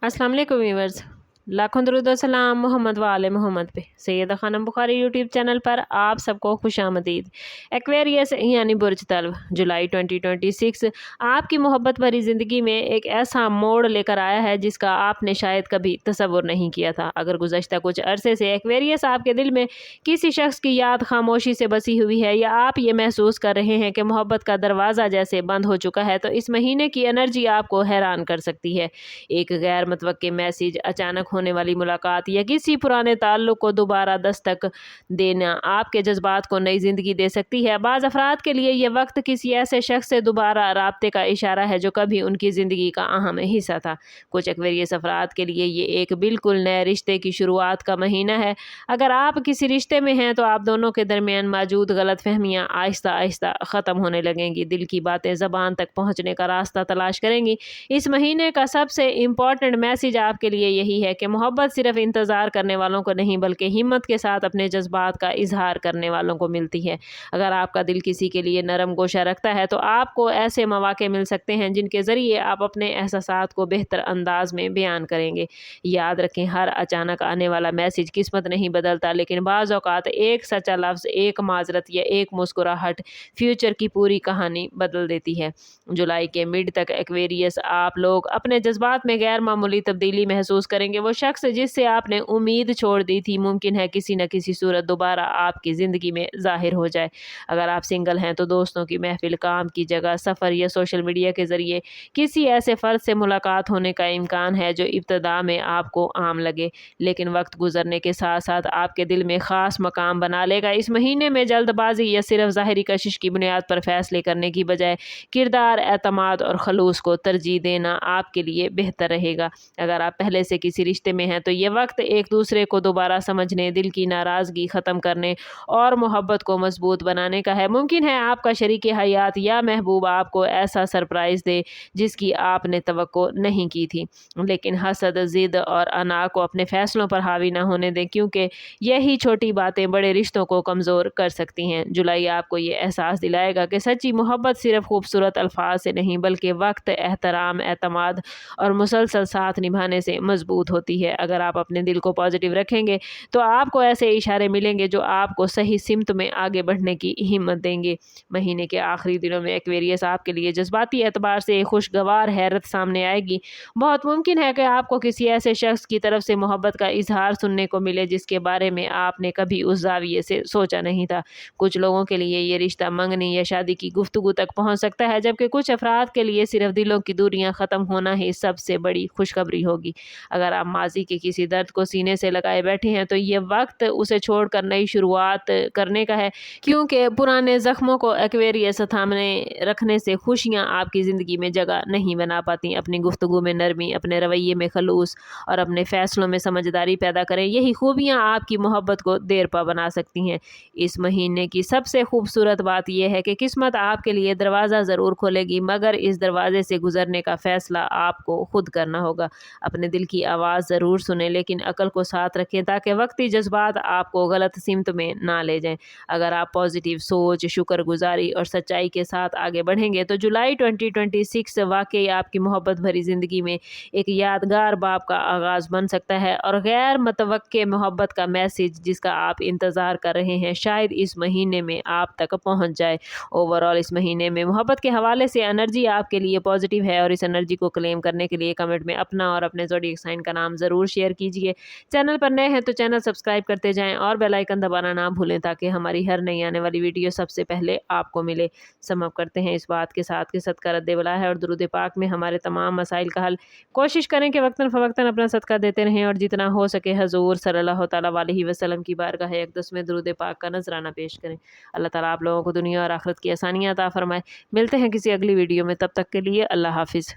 अस्सलाम वालेकुम व्यूअर्स, लाखों दरूद और सलाम मोहम्मद व आले मोहम्मद पे। सैयदा खानम बुखारी यूट्यूब चैनल पर आप सबको खुशामदीद। एक्वेरियस यानी बुर्ज तल्व जुलाई 2026 आपकी मोहब्बत भरी ज़िंदगी में एक ऐसा मोड़ लेकर आया है जिसका आपने शायद कभी तसव्वुर नहीं किया था। अगर गुज़श्ता कुछ अरसे से एक्वेरियस आपके दिल में किसी शख्स की याद खामोशी से बसी हुई है या आप ये महसूस कर रहे हैं कि मोहब्बत का दरवाज़ा जैसे बंद हो चुका है, तो इस महीने की एनर्जी आपको हैरान कर सकती है। एक गैर मुतवक्के मैसेज, अचानक होने वाली मुलाकात या किसी पुराने ताल्लुक को दोबारा दस्तक देना आपके जज्बात को नई ज़िंदगी दे सकती है। बाज़ अफराद के लिए ये वक्त किसी ऐसे शख्स से दोबारा राब्ते का इशारा है जो कभी उनकी ज़िंदगी का अहम हिस्सा था। कुछ एक्वेरियस अफराद के लिए ये एक बिल्कुल नए रिश्ते की शुरुआत का महीना है। अगर आप किसी रिश्ते में हैं तो आप दोनों के दरमियान मौजूद गलतफहमियाँ आहिस्ता आहिस्ता ख़त्म होने लगेंगी। दिल की बातें ज़बान तक पहुँचने का रास्ता तलाश करेंगी। इस महीने का सबसे इम्पॉर्टेंट मैसेज आपके लिए यही है कि मोहब्बत सिर्फ इंतज़ार करने वालों को नहीं बल्कि हिम्मत के साथ अपने जज्बात का इजहार करने वालों को मिलती है। अगर आपका दिल किसी के लिए नरम गोशा रखता है तो आपको ऐसे मौके मिल सकते हैं जिनके ज़रिए आप अपने एहसासात को बेहतर अंदाज में बयान करेंगे। याद रखें, हर अचानक आने वाला मैसेज किस्मत नहीं बदलता, लेकिन बाज़ औक़ात एक सच्चा लफ्ज़, एक माजरत या एक मुस्कुराहट फ्यूचर की पूरी कहानी बदल देती है। जुलाई के मिड तक एक्वेरियस आप लोग अपने जज्बात में गैर मामूली तब्दीली महसूस करेंगे। वो शख्स जिससे आपने उम्मीद छोड़ दी थी मुमकिन है किसी न किसी सूरत दोबारा आपकी ज़िंदगी में ज़ाहिर हो जाए। अगर आप सिंगल हैं तो दोस्तों की महफिल, काम की जगह, सफ़र या सोशल मीडिया के ज़रिए किसी ऐसे फ़र्द से मुलाकात होने का इम्कान है जो इब्तदा में आपको आम लगे, लेकिन वक्त गुजरने के साथ साथ आपके दिल में ख़ास मकाम बना लेगा। इस महीने में जल्दबाजी या सिर्फ ज़ाहिरी कशिश की बुनियाद पर फैसले करने की बजाय किरदार, एतमाद और खलूस को तरजीह देना आपके लिए बेहतर रहेगा। अगर आप पहले से किसी रिश्ते में हैं तो ये वक्त एक दूसरे को दोबारा समझने, दिल की नाराज़गी ख़त्म करने और मोहब्बत को मजबूत बनाने का है। मुमकिन है आपका शरीक हयात या महबूब आपको ऐसा सरप्राइज़ दे जिसकी आपने तवक्को नहीं की थी, लेकिन हसद, ज़िद और अना को अपने फ़ैसलों पर हावी ना होने दें, क्योंकि यही छोटी बातें बड़े रिश्तों को कमज़ोर कर सकती हैं। जुलाई आपको ये एहसास दिलाएगा कि सच्ची मोहब्बत सिर्फ खूबसूरत अल्फाज से नहीं बल्कि वक्त, एहतराम, एतमाद और मुसलसल साथ निभाने से मजबूत होती है। अगर आप अपने दिल को पॉजिटिव रखेंगे तो आपको ऐसे इशारे मिलेंगे जो आपको सही सिमत में आगे बढ़ने की हिम्मत देंगे। महीने के आखिरी दिनों में एक्वेरियस आपके लिए जज्बाती एतबार से एक खुशगवार हैरत सामने आएगी। बहुत मुमकिन है कि आपको किसी ऐसे शख्स की तरफ से मोहब्बत का इजहार सुनने को मिले जिसके बारे में आपने कभी उस जाविये से सोचा नहीं था। कुछ लोगों के लिए ये रिश्ता मंगनी या शादी की गुफ्तगू तक पहुंच सकता है, जबकि कुछ अफराद के लिए सिर्फ दिलों की दूरियां ख़त्म होना ही सबसे बड़ी खुशखबरी होगी। अगर आप माजी के किसी दर्द को सीने से लगाए बैठे हैं तो ये वक्त उसे छोड़कर नई शुरुआत करने का है, क्योंकि पुराने ज़ख्मों को एक्वेरियस थामने रखने से खुशियाँ आपकी ज़िंदगी में जगह नहीं बना पाती। अपनी गुफ्तगू में नरमी, अपने रवैये में खलूस और अपने फ़ैसलों में समझदारी पैदा करें। यही खूबियाँ आपकी मोहब्बत को देरपा बना सकती हैं। इस महीने की सबसे खूबसूरत बात यह है कि किस्मत आपके लिए दरवाज़ा ज़रूर खोलेगी, मगर इस दरवाजे से गुजरने का फ़ैसला आपको खुद करना होगा। अपने दिल की आवाज़ ज़रूर सुने, लेकिन अकल को साथ रखें ताकि वक्ती जज्बात आपको गलत सिमत में ना ले जाएं। अगर आप पॉजिटिव सोच, शुक्रगुजारी और सच्चाई के साथ आगे बढ़ेंगे तो जुलाई 2026 वाकई आपकी मोहब्बत भरी ज़िंदगी में एक यादगार बाब का आगाज़ बन सकता है, और गैर मुतवक्के मोहब्बत का मैसेज जिसका आप इंतज़ार कर रहे हैं शायद इस महीने में आप तक पहुंच जाए। ओवरऑल इस महीने में मोहब्बत के हवाले से एनर्जी आपके लिए पॉजिटिव है, और इस एनर्जी को क्लेम करने के लिए कमेंट में अपना और अपने ज़ोडिएक साइन का नाम ज़रूर शेयर कीजिए। चैनल पर नए हैं तो चैनल सब्सक्राइब करते जाएं और बेल आइकन दबाना ना भूलें ताकि हमारी हर नई आने वाली वीडियो सबसे पहले आपको मिले। समाप्त करते हैं इस बात के साथ कि सदका रद्द बला है और दुरूद पाक में हमारे तमाम मसाइल का हल। कोशिश करें कि वक्तन फ़वक्तन अपना सदका देते रहें और जितना हो सके हजूर सल्लल्लाहु तआला अलैहि वसल्लम की बारगाह अक़दस में दुरूद पाक का नजराना पेश करें। अल्लाह ताला आप लोगों को दुनिया और आखिरत की आसानियाँ अता फरमाए। मिलते हैं किसी अगली वीडियो में, तब तक के लिए अल्लाह हाफिज़।